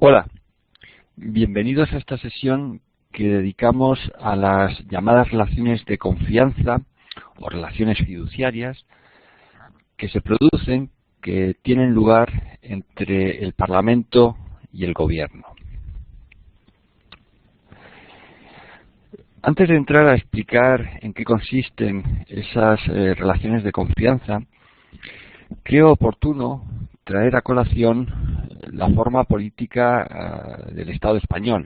Hola, bienvenidos a esta sesión que dedicamos a las llamadas relaciones de confianza o relaciones fiduciarias que se producen, que tienen lugar entre el Parlamento y el Gobierno. Antes de entrar a explicar en qué consisten esas relaciones de confianza, creo oportuno traer a colación la forma política del Estado español.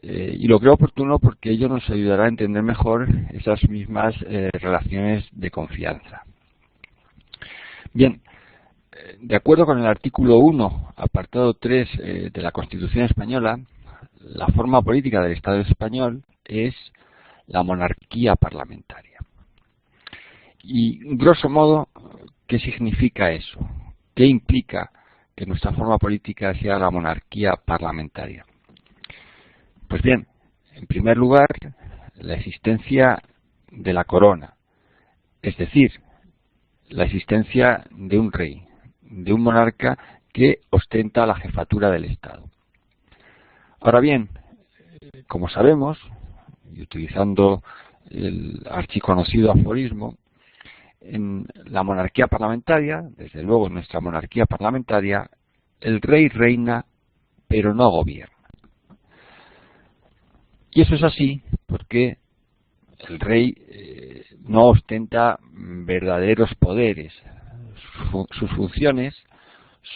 Y lo creo oportuno porque ello nos ayudará a entender mejor esas mismas relaciones de confianza. Bien, de acuerdo con el artículo 1, apartado 3 de la Constitución española, la forma política del Estado español es la monarquía parlamentaria. Y, grosso modo, ¿qué significa eso? ¿Qué implica que nuestra forma política sea la monarquía parlamentaria? Pues bien, en primer lugar, la existencia de la corona, es decir, la existencia de un rey, de un monarca que ostenta la jefatura del Estado. Ahora bien, como sabemos, y utilizando el archiconocido aforismo, en la monarquía parlamentaria, desde luego en nuestra monarquía parlamentaria, el rey reina, pero no gobierna. Y eso es así porque el rey no ostenta verdaderos poderes. Sus funciones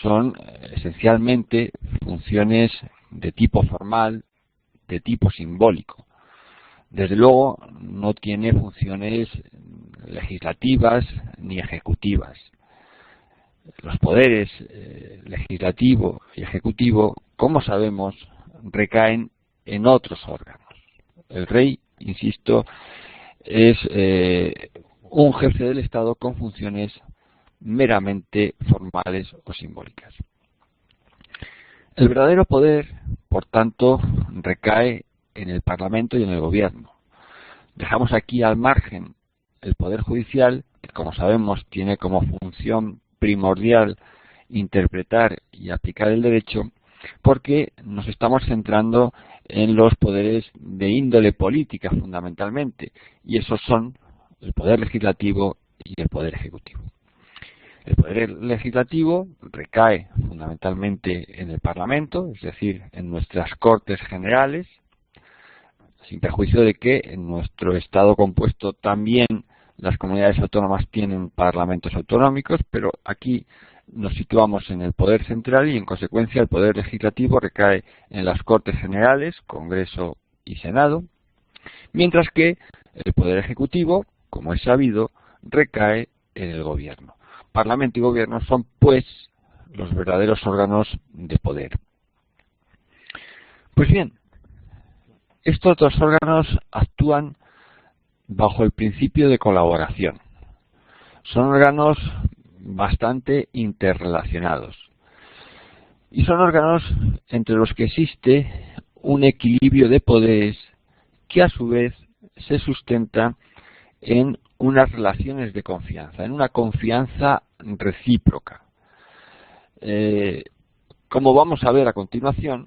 son esencialmente funciones de tipo formal, de tipo simbólico. Desde luego no tiene funciones legislativas ni ejecutivas. Los poderes legislativo y ejecutivo, como sabemos, recaen en otros órganos. El rey, insisto, es un jefe del Estado con funciones meramente formales o simbólicas. El verdadero poder, por tanto, recae en el Parlamento y en el Gobierno. Dejamos aquí al margen el Poder Judicial, que como sabemos tiene como función primordial interpretar y aplicar el derecho, porque nos estamos centrando en los poderes de índole política fundamentalmente, y esos son el Poder Legislativo y el Poder Ejecutivo. El Poder Legislativo recae fundamentalmente en el Parlamento, es decir, en nuestras Cortes Generales, sin perjuicio de que en nuestro Estado compuesto también las comunidades autónomas tienen parlamentos autonómicos, pero aquí nos situamos en el Poder Central y en consecuencia el Poder Legislativo recae en las Cortes Generales, Congreso y Senado, mientras que el Poder Ejecutivo, como es sabido, recae en el Gobierno. Parlamento y Gobierno son, pues, los verdaderos órganos de poder. Pues bien, estos dos órganos actúan bajo el principio de colaboración. Son órganos bastante interrelacionados. Y son órganos entre los que existe un equilibrio de poderes que a su vez se sustenta en unas relaciones de confianza, en una confianza recíproca. Como vamos a ver a continuación,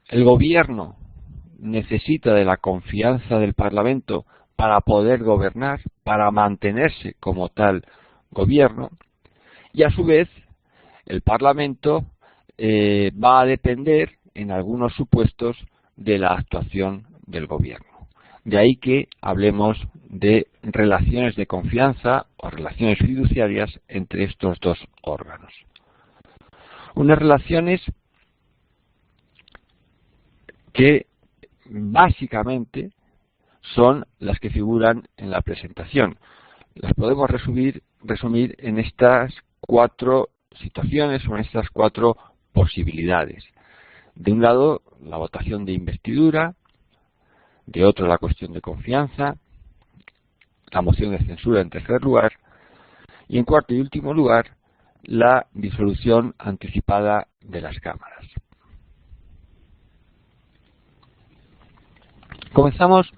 el Gobierno necesita de la confianza del Parlamento para poder gobernar, para mantenerse como tal gobierno, y a su vez el Parlamento va a depender en algunos supuestos de la actuación del Gobierno. De ahí que hablemos de relaciones de confianza o relaciones fiduciarias entre estos dos órganos. Unas relaciones que básicamente son las que figuran en la presentación. Las podemos resumir en estas cuatro situaciones o en estas cuatro posibilidades. De un lado, la votación de investidura; de otro, la cuestión de confianza; la moción de censura en tercer lugar; y en cuarto y último lugar, la disolución anticipada de las cámaras. Comenzamos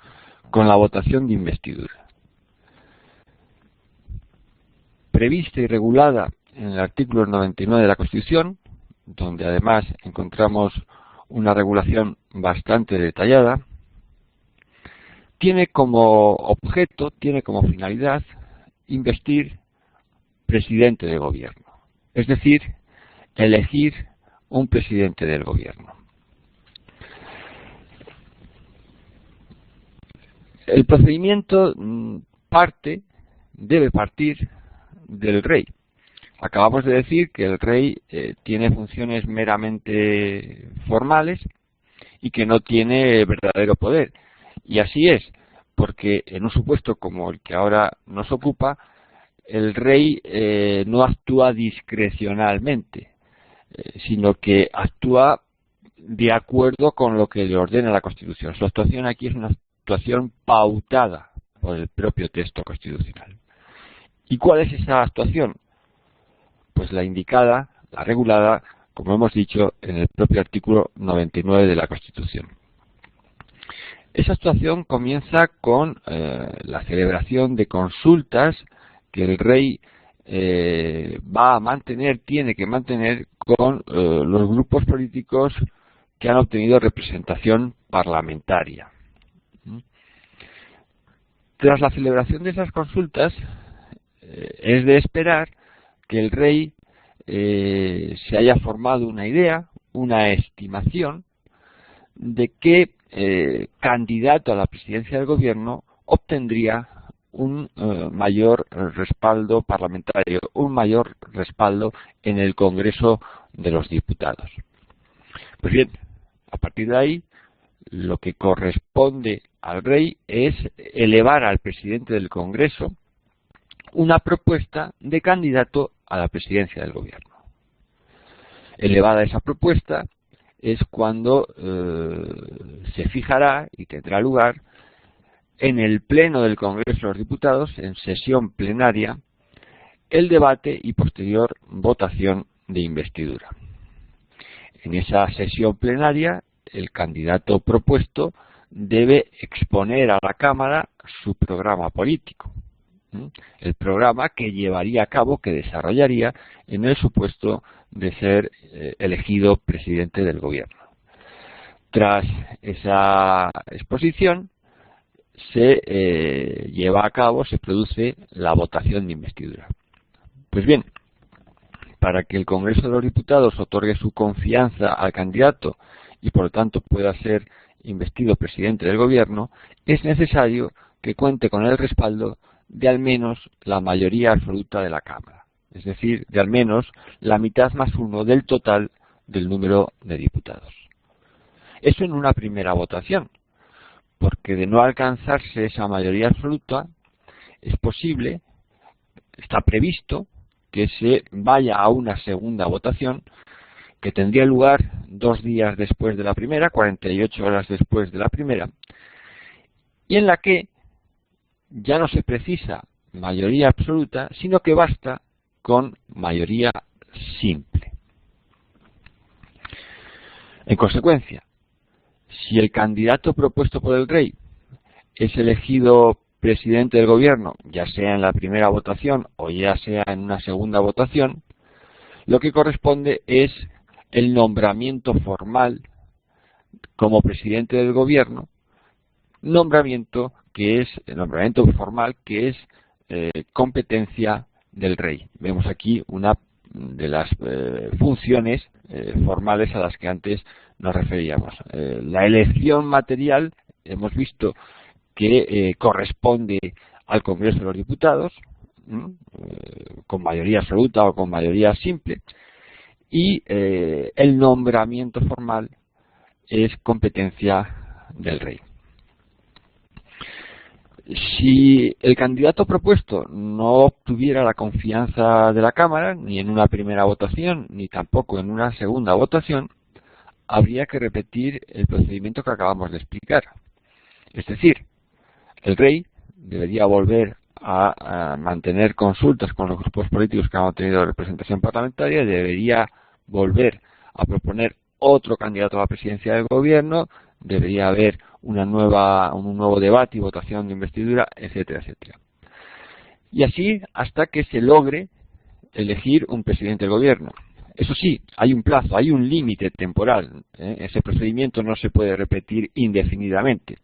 con la votación de investidura. Prevista y regulada en el artículo 99 de la Constitución, donde además encontramos una regulación bastante detallada, tiene como objeto, tiene como finalidad investir presidente de gobierno, es decir, elegir un presidente del gobierno. El procedimiento debe partir del rey. Acabamos de decir que el rey tiene funciones meramente formales y que no tiene verdadero poder. Y así es, porque en un supuesto como el que ahora nos ocupa, el rey no actúa discrecionalmente, sino que actúa de acuerdo con lo que le ordena la Constitución. Su actuación aquí es una actuación pautada por el propio texto constitucional. ¿Y cuál es esa actuación? Pues la indicada, la regulada, como hemos dicho, en el propio artículo 99 de la Constitución. Esa actuación comienza con la celebración de consultas que el rey va a mantener, tiene que mantener con los grupos políticos que han obtenido representación parlamentaria. Tras la celebración de esas consultas, es de esperar que el rey se haya formado una idea, una estimación de qué candidato a la presidencia del gobierno obtendría un mayor respaldo parlamentario, un mayor respaldo en el Congreso de los Diputados. Pues bien, a partir de ahí, lo que corresponde al rey es elevar al presidente del Congreso una propuesta de candidato a la presidencia del gobierno. Elevada esa propuesta es cuando se fijará y tendrá lugar en el Pleno del Congreso de los Diputados, en sesión plenaria, el debate y posterior votación de investidura. En esa sesión plenaria, el candidato propuesto debe exponer a la Cámara su programa político. El programa que llevaría a cabo, que desarrollaría en el supuesto de ser elegido presidente del gobierno. Tras esa exposición se lleva a cabo, se produce la votación de investidura. Pues bien, para que el Congreso de los Diputados otorgue su confianza al candidato y por lo tanto pueda ser investido presidente del gobierno, es necesario que cuente con el respaldo de al menos la mayoría absoluta de la Cámara, es decir, de al menos la mitad más uno del total del número de diputados. Eso en una primera votación, porque de no alcanzarse esa mayoría absoluta, es posible, está previsto, que se vaya a una segunda votación que tendría lugar 2 días después de la primera, 48 horas después de la primera, y en la que ya no se precisa mayoría absoluta, sino que basta con mayoría simple. En consecuencia, si el candidato propuesto por el rey es elegido presidente del gobierno, ya sea en la primera votación o ya sea en una segunda votación, lo que corresponde es el nombramiento formal como presidente del gobierno, nombramiento formal que es competencia del rey. Vemos aquí una de las funciones formales a las que antes nos referíamos. La elección material, hemos visto que corresponde al Congreso de los Diputados, con mayoría absoluta o con mayoría simple, y el nombramiento formal es competencia del rey. Si el candidato propuesto no obtuviera la confianza de la Cámara, ni en una primera votación, ni tampoco en una segunda votación, habría que repetir el procedimiento que acabamos de explicar. Es decir, el rey debería volver a mantener consultas con los grupos políticos que han obtenido representación parlamentaria, debería volver a proponer otro candidato a la presidencia del gobierno, debería haber un nuevo debate y votación de investidura, etcétera, etcétera. Y así hasta que se logre elegir un presidente del gobierno. Eso sí, hay un plazo, hay un límite temporal. Ese procedimiento no se puede repetir indefinidamente.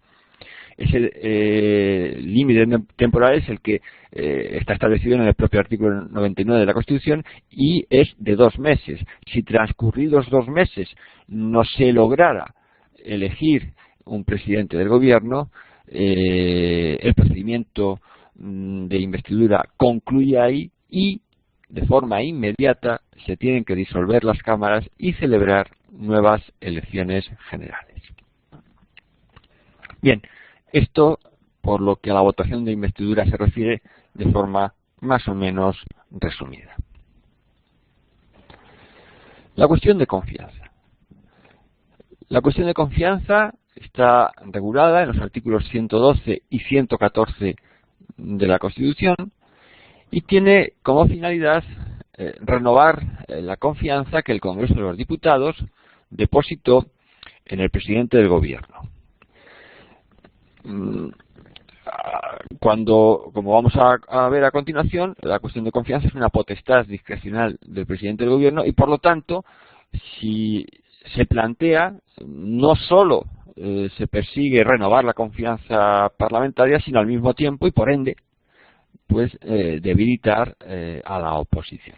Ese límite temporal es el que está establecido en el propio artículo 99 de la Constitución y es de 2 meses. Si transcurridos 2 meses no se lograra elegir un presidente del gobierno, el procedimiento de investidura concluye ahí y de forma inmediata se tienen que disolver las cámaras y celebrar nuevas elecciones generales. Bien, esto por lo que a la votación de investidura se refiere de forma más o menos resumida. La cuestión de confianza. La cuestión de confianza está regulada en los artículos 112 y 114 de la Constitución y tiene como finalidad renovar la confianza que el Congreso de los Diputados depositó en el presidente del Gobierno. Cuando, como vamos a ver a continuación, la cuestión de confianza es una potestad discrecional del presidente del Gobierno y, por lo tanto, si se plantea, no solo se persigue renovar la confianza parlamentaria, sino al mismo tiempo y, por ende, pues debilitar a la oposición.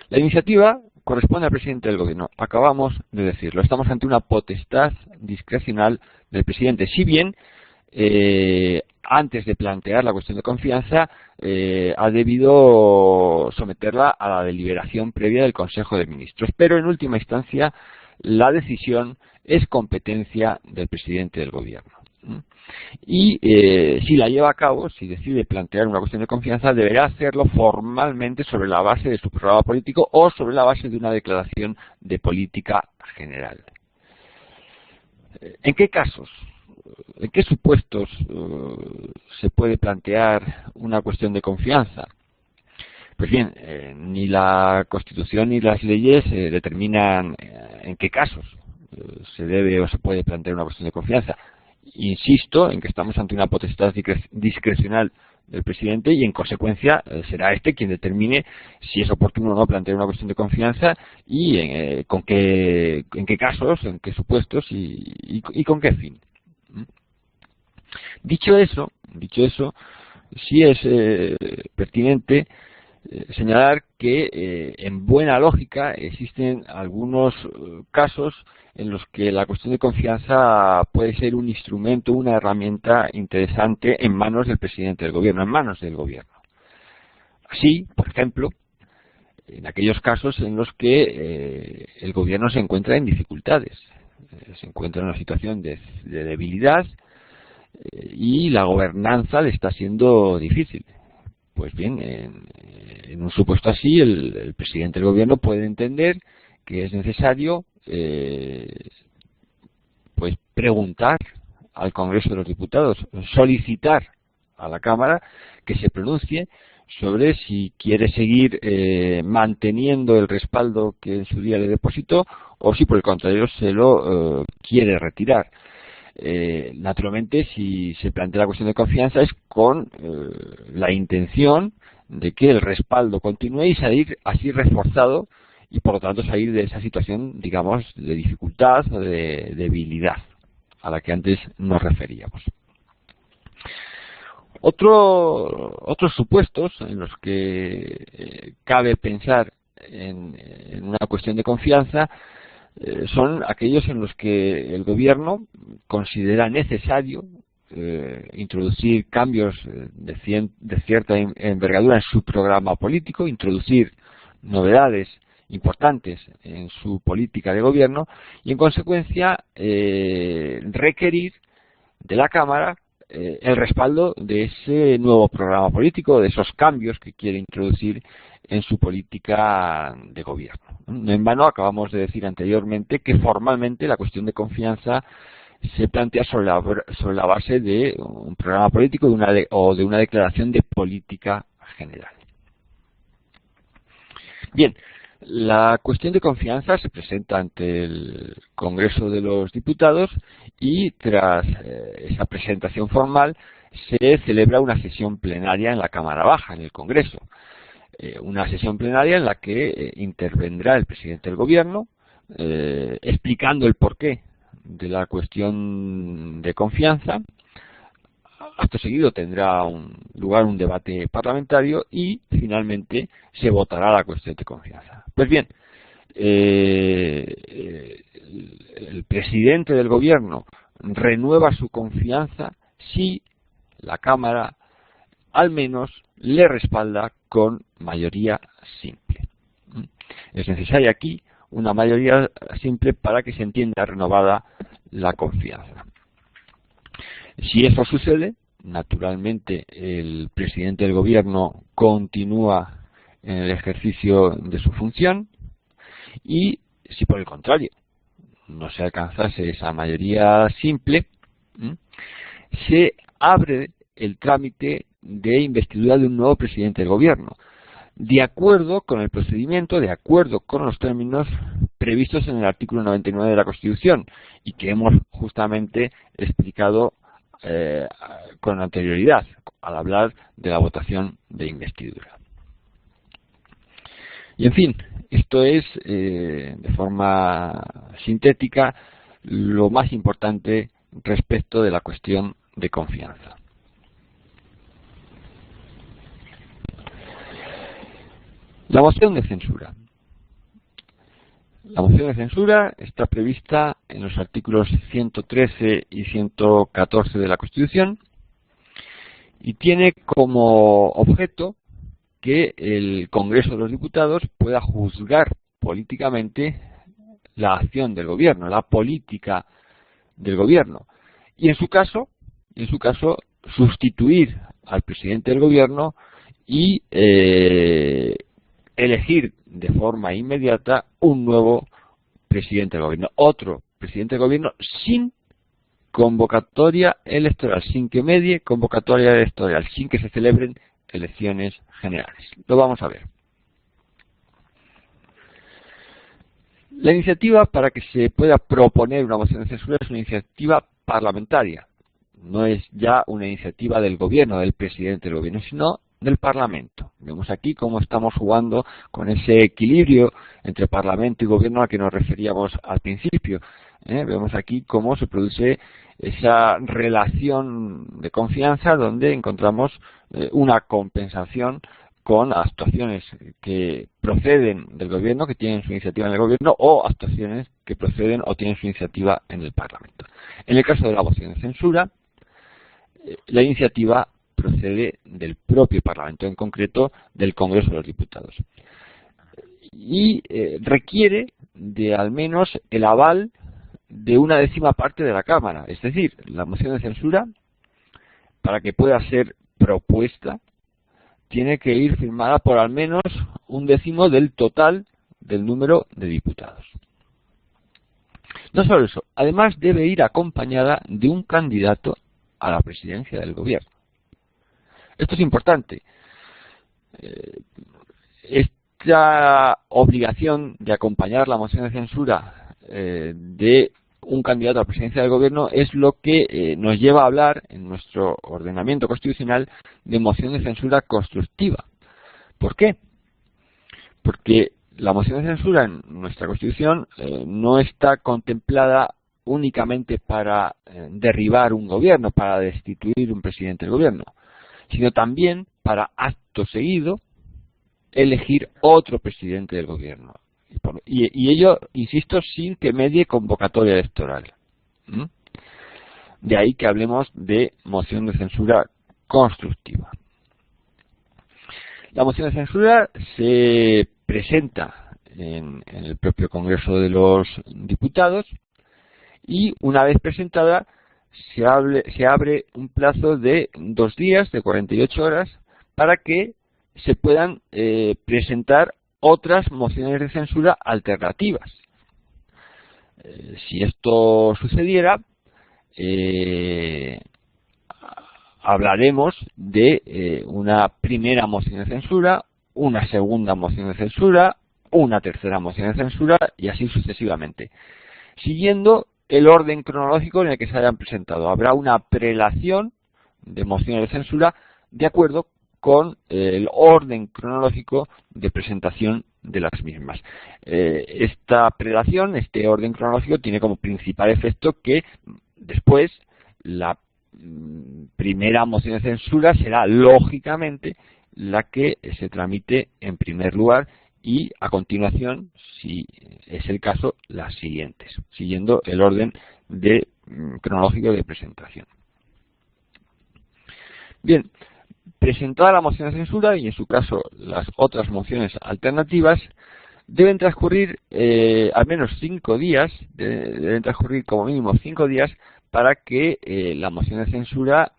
La iniciativa corresponde al presidente del Gobierno. Acabamos de decirlo. Estamos ante una potestad discrecional del presidente. Si bien, antes de plantear la cuestión de confianza, ha debido someterla a la deliberación previa del Consejo de Ministros. Pero, en última instancia, la decisión es competencia del presidente del Gobierno. Y si la lleva a cabo, si decide plantear una cuestión de confianza, deberá hacerlo formalmente sobre la base de su programa político o sobre la base de una declaración de política general. ¿En qué casos, en qué supuestos se puede plantear una cuestión de confianza? Pues bien, ni la Constitución ni las leyes determinan en qué casos se debe o se puede plantear una cuestión de confianza. Insisto en que estamos ante una potestad discrecional del presidente y, en consecuencia, será este quien determine si es oportuno o no plantear una cuestión de confianza y en qué casos, en qué supuestos y con qué fin. Dicho eso, sí es pertinente señalar que en buena lógica existen algunos casos en los que la cuestión de confianza puede ser un instrumento, una herramienta interesante en manos del presidente del Gobierno, en manos del Gobierno. Así, por ejemplo, en aquellos casos en los que el Gobierno se encuentra en dificultades, se encuentra en una situación de debilidad y la gobernanza le está siendo difícil. Pues bien, en un supuesto así, el presidente del Gobierno puede entender que es necesario pues preguntar al Congreso de los Diputados, solicitar a la Cámara que se pronuncie sobre si quiere seguir manteniendo el respaldo que en su día le depositó o si por el contrario se lo quiere retirar. Naturalmente, si se plantea la cuestión de confianza es con la intención de que el respaldo continúe y salir así reforzado y por lo tanto salir de esa situación, digamos, de dificultad o de debilidad a la que antes nos referíamos. Otros supuestos en los que cabe pensar en una cuestión de confianza son aquellos en los que el Gobierno considera necesario introducir cambios de cierta envergadura en su programa político, introducir novedades importantes en su política de gobierno y, en consecuencia, requerir de la Cámara el respaldo de ese nuevo programa político, de esos cambios que quiere introducir en su política de gobierno. No en vano acabamos de decir anteriormente que formalmente la cuestión de confianza se plantea sobre la base de un programa político o de una declaración de política general. Bien, la cuestión de confianza se presenta ante el Congreso de los Diputados y tras esa presentación formal se celebra una sesión plenaria en la Cámara Baja, en el Congreso. una sesión plenaria en la que intervendrá el presidente del gobierno explicando el porqué de la cuestión de confianza. Acto seguido tendrá lugar un debate parlamentario y finalmente se votará la cuestión de confianza. Pues bien, el presidente del gobierno renueva su confianza si la Cámara al menos le respalda con mayoría simple. Es necesaria aquí una mayoría simple para que se entienda renovada la confianza. Si eso sucede, naturalmente el presidente del gobierno continúa en el ejercicio de su función, y si por el contrario no se alcanzase esa mayoría simple, se abre el trámite de investidura de un nuevo presidente del gobierno, de acuerdo con el procedimiento, de acuerdo con los términos previstos en el artículo 99 de la Constitución y que hemos justamente explicado con anterioridad al hablar de la votación de investidura. Y en fin, esto es de forma sintética lo más importante respecto de la cuestión de confianza. La moción de censura. La moción de censura está prevista en los artículos 113 y 114 de la Constitución y tiene como objeto que el Congreso de los Diputados pueda juzgar políticamente la acción del gobierno, la política del gobierno, y en su caso sustituir al presidente del gobierno y elegir de forma inmediata un nuevo presidente del gobierno, otro presidente del gobierno sin convocatoria electoral, sin que medie convocatoria electoral, sin que se celebren elecciones generales. Lo vamos a ver. La iniciativa para que se pueda proponer una moción de censura es una iniciativa parlamentaria. No es ya una iniciativa del gobierno, del presidente del gobierno, sino del Parlamento. Vemos aquí cómo estamos jugando con ese equilibrio entre Parlamento y gobierno al que nos referíamos al principio. Vemos aquí cómo se produce esa relación de confianza donde encontramos una compensación con actuaciones que proceden del gobierno, que tienen su iniciativa en el gobierno, o actuaciones que proceden o tienen su iniciativa en el Parlamento. En el caso de la moción de censura, la iniciativa procede del propio Parlamento, en concreto del Congreso de los Diputados. Y requiere de al menos el aval de una décima parte de la Cámara. Es decir, la moción de censura, para que pueda ser propuesta, tiene que ir firmada por al menos un décimo del total del número de diputados. No solo eso, además debe ir acompañada de un candidato a la presidencia del gobierno. Esto es importante. Esta obligación de acompañar la moción de censura de un candidato a la presidencia del gobierno es lo que nos lleva a hablar en nuestro ordenamiento constitucional de moción de censura constructiva. ¿Por qué? Porque la moción de censura en nuestra Constitución no está contemplada únicamente para derribar un gobierno, para destituir un presidente del gobierno, sino también para, acto seguido, elegir otro presidente del gobierno. Y ello, insisto, sin que medie convocatoria electoral. De ahí que hablemos de moción de censura constructiva. La moción de censura se presenta en el propio Congreso de los Diputados y una vez presentada se abre un plazo de 2 días, de 48 horas, para que se puedan presentar otras mociones de censura alternativas. Si esto sucediera, hablaremos de una primera moción de censura, una segunda moción de censura, una tercera moción de censura y así sucesivamente, siguiendo el orden cronológico en el que se hayan presentado. Habrá una prelación de mociones de censura de acuerdo con el orden cronológico de presentación de las mismas. Esta prelación, este orden cronológico, tiene como principal efecto que después la primera moción de censura será lógicamente la que se tramite en primer lugar y a continuación, si es el caso, las siguientes, siguiendo el orden cronológico de presentación. Bien, presentada la moción de censura y en su caso las otras mociones alternativas, deben transcurrir al menos 5 días, deben transcurrir como mínimo 5 días para que la moción de censura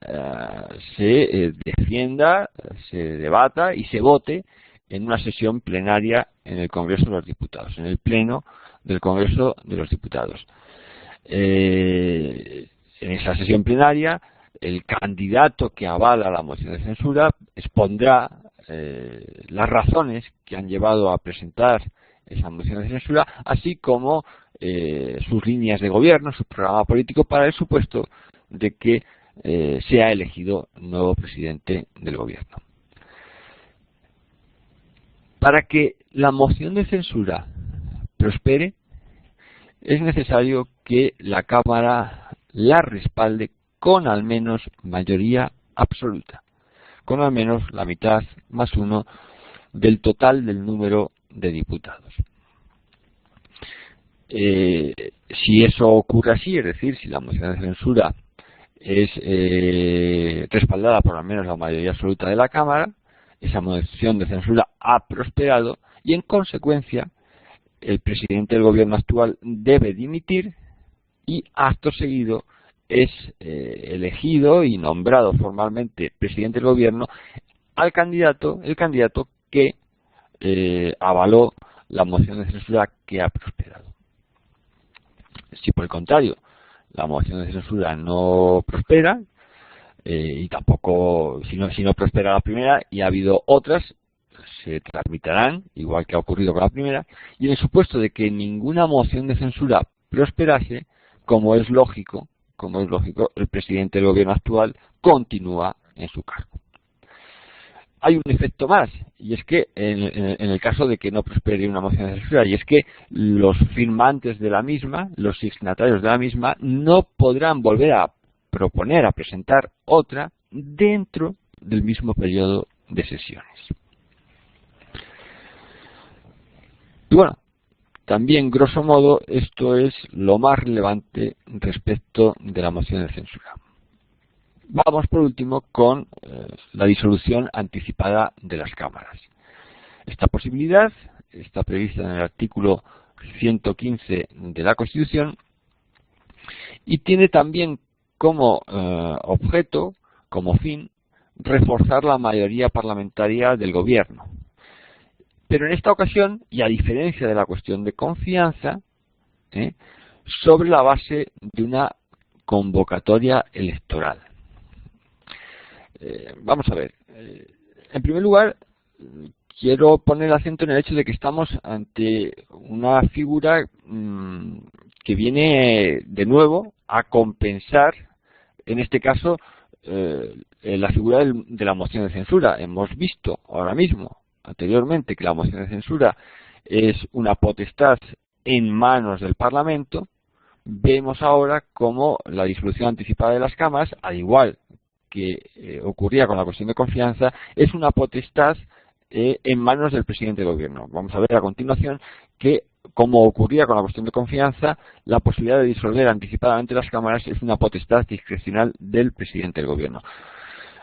se defienda, se debata y se vote en una sesión plenaria en el Congreso de los Diputados, en el Pleno del Congreso de los Diputados. En esa sesión plenaria, el candidato que avala la moción de censura expondrá las razones que han llevado a presentar esa moción de censura, así como sus líneas de gobierno, su programa político, para el supuesto de que sea elegido nuevo presidente del gobierno. Para que la moción de censura prospere, es necesario que la Cámara la respalde con al menos mayoría absoluta, con al menos la mitad más uno del total del número de diputados. Si eso ocurre así, es decir, si la moción de censura es respaldada por al menos la mayoría absoluta de la Cámara, esa moción de censura ha prosperado y en consecuencia el presidente del gobierno actual debe dimitir y acto seguido es elegido y nombrado formalmente presidente del gobierno el candidato que avaló la moción de censura que ha prosperado. Si por el contrario la moción de censura no prospera, y tampoco, si no prospera la primera y ha habido otras, se tramitarán, igual que ha ocurrido con la primera, y en el supuesto de que ninguna moción de censura prosperase, como es lógico, el presidente del gobierno actual continúa en su cargo. Hay un efecto más, y es que en el caso de que no prospere una moción de censura, y es que los firmantes de la misma, los signatarios de la misma, no podrán volver a proponer, a presentar otra dentro del mismo periodo de sesiones. Y bueno, también, grosso modo, esto es lo más relevante respecto de la moción de censura. Vamos por último con la disolución anticipada de las cámaras. Esta posibilidad está prevista en el artículo 115 de la Constitución y tiene también como objeto, como fin, reforzar la mayoría parlamentaria del gobierno. Pero en esta ocasión, y a diferencia de la cuestión de confianza, sobre la base de una convocatoria electoral. Vamos a ver. En primer lugar, quiero poner el acento en el hecho de que estamos ante una figura que viene de nuevo a compensar, en este caso, la figura de la moción de censura. Hemos visto ahora mismo, anteriormente, que la moción de censura es una potestad en manos del Parlamento. Vemos ahora cómo la disolución anticipada de las cámaras, al igual que ocurría con la cuestión de confianza, es una potestad en manos del presidente del gobierno. Vamos a ver a continuación que, como ocurría con la cuestión de confianza, la posibilidad de disolver anticipadamente las cámaras es una potestad discrecional del presidente del gobierno.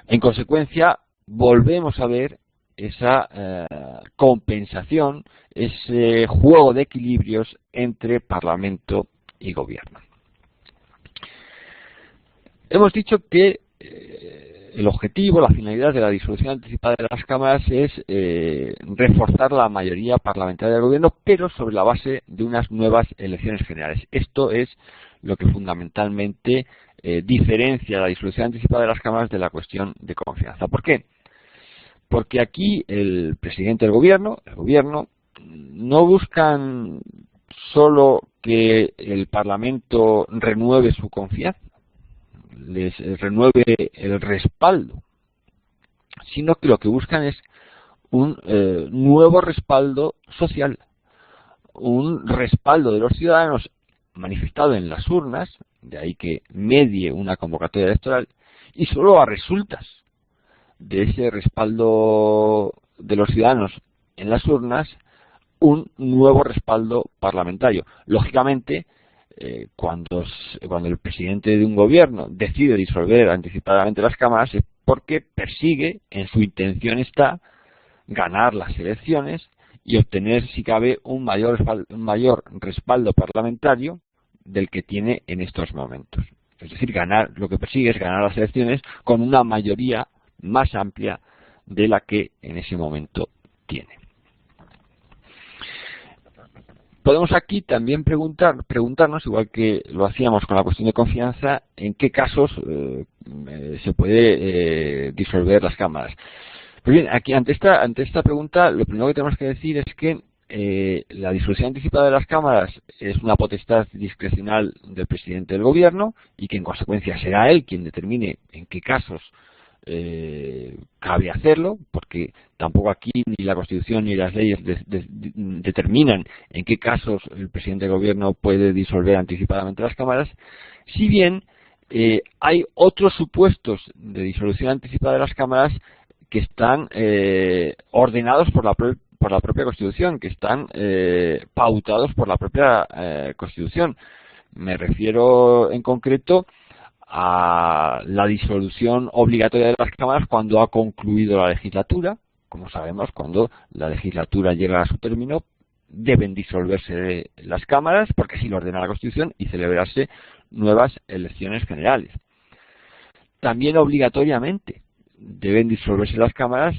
En consecuencia, volvemos a ver esa compensación, ese juego de equilibrios entre Parlamento y Gobierno. Hemos dicho que el objetivo, la finalidad de la disolución anticipada de las cámaras es reforzar la mayoría parlamentaria del gobierno, pero sobre la base de unas nuevas elecciones generales. Esto es lo que fundamentalmente diferencia la disolución anticipada de las cámaras de la cuestión de confianza. ¿Por qué? Porque aquí el presidente del gobierno, el gobierno, no buscan solo que el Parlamento renueve su confianza, les renueve el respaldo. sino que lo que buscan es un nuevo respaldo social, un respaldo de los ciudadanos manifestado en las urnas, de ahí que medie una convocatoria electoral, y solo a resultas de ese respaldo de los ciudadanos en las urnas, un nuevo respaldo parlamentario. Lógicamente, cuando el presidente de un gobierno decide disolver anticipadamente las cámaras es porque persigue, en su intención está, ganar las elecciones y obtener, si cabe, un mayor respaldo parlamentario del que tiene en estos momentos. Es decir, lo que persigue es ganar las elecciones con una mayoría más amplia de la que en ese momento tiene. Podemos aquí también preguntarnos, igual que lo hacíamos con la cuestión de confianza, en qué casos se puede disolver las cámaras. Pues bien, aquí ante esta pregunta, lo primero que tenemos que decir es que la disolución anticipada de las cámaras es una potestad discrecional del presidente del gobierno y que en consecuencia será él quien determine en qué casos cabe hacerlo, porque tampoco aquí ni la Constitución ni las leyes determinan en qué casos el presidente del gobierno puede disolver anticipadamente las cámaras, si bien hay otros supuestos de disolución anticipada de las cámaras que están ordenados por la propia Constitución, que están pautados por la propia Constitución. Me refiero en concreto a la disolución obligatoria de las cámaras cuando ha concluido la legislatura. Como sabemos, cuando la legislatura llega a su término, deben disolverse las cámaras, porque así lo ordena la Constitución, y celebrarse nuevas elecciones generales. También obligatoriamente deben disolverse las cámaras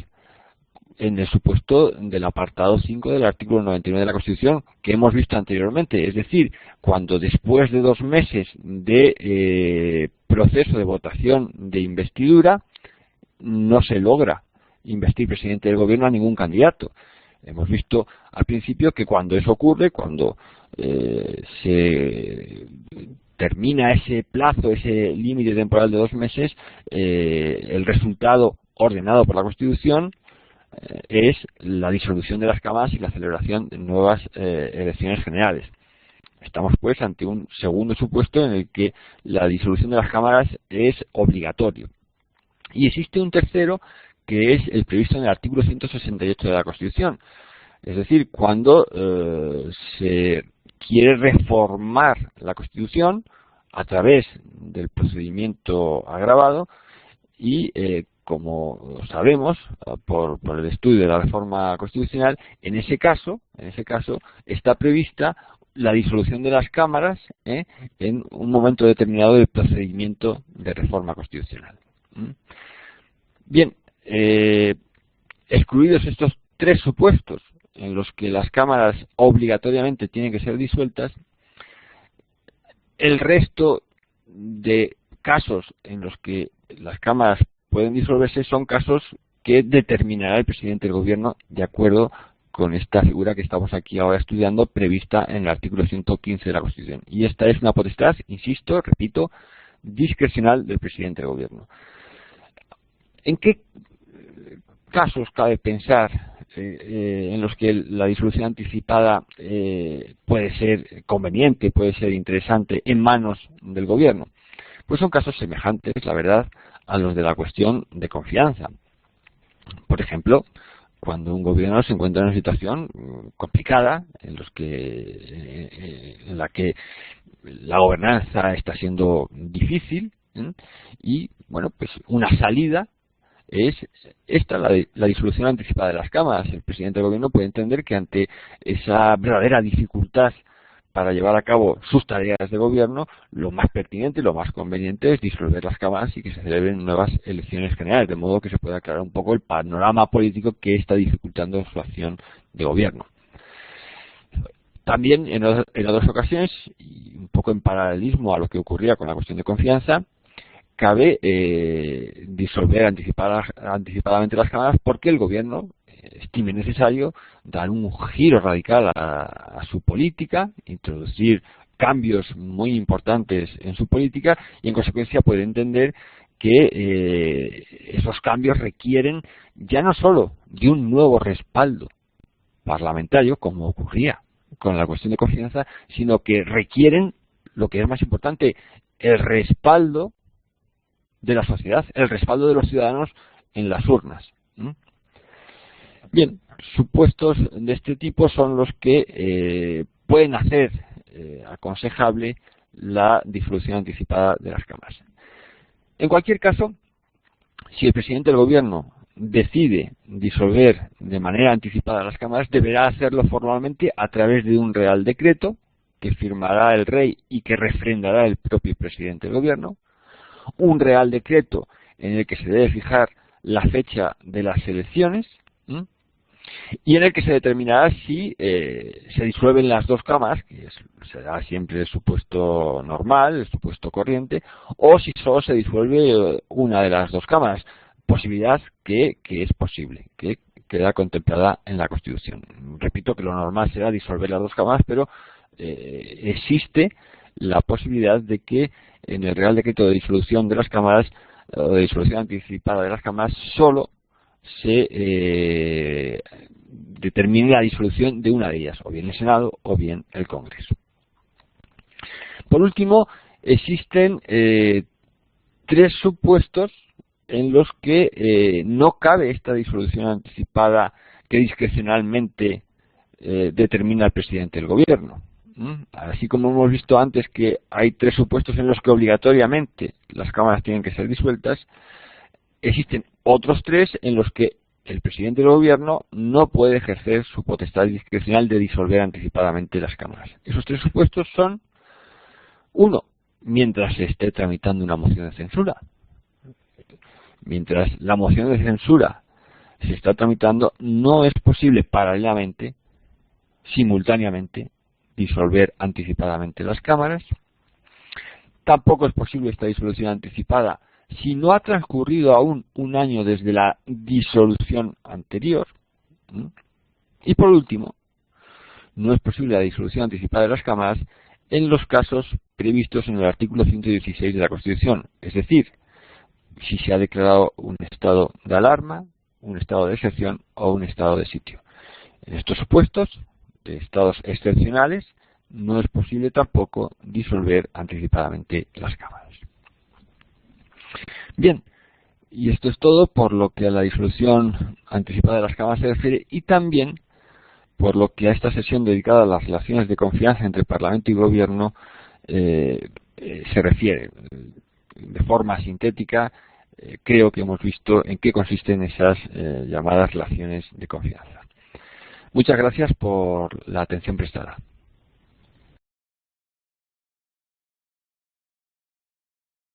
en el supuesto del apartado 5 del artículo 99 de la Constitución que hemos visto anteriormente, es decir, cuando después de 2 meses de proceso de votación de investidura no se logra investir presidente del gobierno a ningún candidato. Hemos visto al principio que cuando eso ocurre, cuando se termina ese plazo, ese límite temporal de 2 meses, el resultado ordenado por la Constitución es la disolución de las cámaras y la celebración de nuevas elecciones generales. Estamos pues ante un segundo supuesto en el que la disolución de las cámaras es obligatorio. Y existe un tercero que es el previsto en el artículo 168 de la Constitución. Es decir, cuando se quiere reformar la Constitución a través del procedimiento agravado y como sabemos por el estudio de la reforma constitucional, en ese caso está prevista la disolución de las cámaras en un momento determinado del procedimiento de reforma constitucional. Bien, excluidos estos 3 supuestos en los que las cámaras obligatoriamente tienen que ser disueltas, el resto de casos en los que las cámaras pueden disolverse son casos que determinará el presidente del gobierno de acuerdo con esta figura que estamos aquí ahora estudiando, prevista en el artículo 115 de la Constitución. Y esta es una potestad, insisto, repito, discrecional del presidente del gobierno. ¿En qué casos cabe pensar en los que la disolución anticipada puede ser conveniente, puede ser interesante en manos del gobierno? Pues son casos semejantes, la verdad, a los de la cuestión de confianza. Por ejemplo, cuando un gobierno se encuentra en una situación complicada, en la que la gobernanza está siendo difícil, y bueno, pues una salida es esta, la disolución anticipada de las cámaras. El presidente del gobierno puede entender que ante esa verdadera dificultad para llevar a cabo sus tareas de gobierno, lo más pertinente y lo más conveniente es disolver las cámaras y que se celebren nuevas elecciones generales, de modo que se pueda aclarar un poco el panorama político que está dificultando su acción de gobierno. También en otras ocasiones, y un poco en paralelismo a lo que ocurría con la cuestión de confianza, cabe disolver anticipadamente las cámaras porque el gobierno estime necesario dar un giro radical a su política, introducir cambios muy importantes en su política y en consecuencia puede entender que esos cambios requieren ya no solo de un nuevo respaldo parlamentario, como ocurría con la cuestión de confianza, sino que requieren, lo que es más importante, el respaldo de la sociedad, el respaldo de los ciudadanos en las urnas. Bien, supuestos de este tipo son los que pueden hacer aconsejable la disolución anticipada de las cámaras. En cualquier caso, si el presidente del gobierno decide disolver de manera anticipada las cámaras, deberá hacerlo formalmente a través de un real decreto que firmará el rey y que refrendará el propio presidente del gobierno, un real decreto en el que se debe fijar la fecha de las elecciones y en el que se determinará si se disuelven las dos cámaras, que será siempre el supuesto normal, el supuesto corriente, o si solo se disuelve una de las dos cámaras, posibilidad que es posible, que queda contemplada en la Constitución. Repito que lo normal será disolver las dos cámaras, pero existe la posibilidad de que en el Real Decreto de disolución de las cámaras o de disolución anticipada de las cámaras solo se determine la disolución de una de ellas, o bien el Senado o bien el Congreso. Por último, existen tres supuestos en los que no cabe esta disolución anticipada que discrecionalmente determina el presidente del gobierno. Así como hemos visto antes que hay tres supuestos en los que obligatoriamente las cámaras tienen que ser disueltas, existen otros tres en los que el presidente del gobierno no puede ejercer su potestad discrecional de disolver anticipadamente las cámaras. Esos tres supuestos son: uno, mientras se esté tramitando una moción de censura. Mientras la moción de censura se está tramitando, no es posible paralelamente, simultáneamente, disolver anticipadamente las cámaras. Tampoco es posible esta disolución anticipada si no ha transcurrido aún un año desde la disolución anterior. Y por último, no es posible la disolución anticipada de las cámaras en los casos previstos en el artículo 116 de la Constitución, es decir, si se ha declarado un estado de alarma, un estado de excepción o un estado de sitio. En estos supuestos de estados excepcionales no es posible tampoco disolver anticipadamente las cámaras. Bien, y esto es todo por lo que a la disolución anticipada de las cámaras se refiere, y también por lo que a esta sesión dedicada a las relaciones de confianza entre Parlamento y Gobierno se refiere. De forma sintética, creo que hemos visto en qué consisten esas llamadas relaciones de confianza. Muchas gracias por la atención prestada.